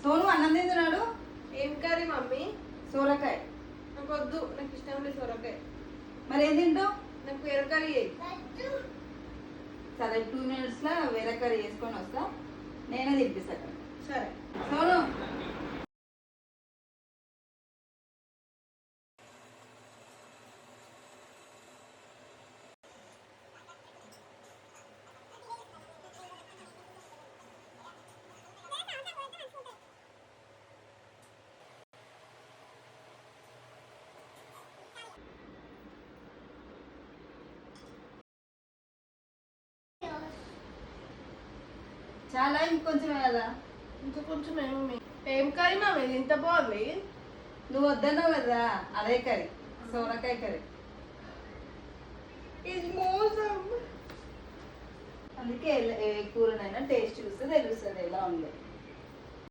సోను అన్నం తింటున్నాడు. ఏం కర్రీ మమ్మీ? సోరకాయ. నాకు వద్దు, నాకు ఇష్టం లేదు సొరకాయ. మరి ఏం తింటావు? నాకు వేరే కర్రీ చేయి. సరే 2 minutes లో వేరే కర్రీ చేసుకొని వస్తా, నేనే తినిపిస్తాను. సరే సోను చాలా ఇంకొంచెం కదా. ఇంకా కొంచెం ఏమో. ఏం కర్రీ మమ్మీ ఇది ఇంత బాగుంది? నువ్వు వద్దన్నావు కదా, అదే కర్రీ, సోరకాయ కర్రీ. ఇది మోసం. అందుకే ఏ కూరనైనా టేస్ట్ చూస్తే తెలుస్తుంది ఎలా ఉంది.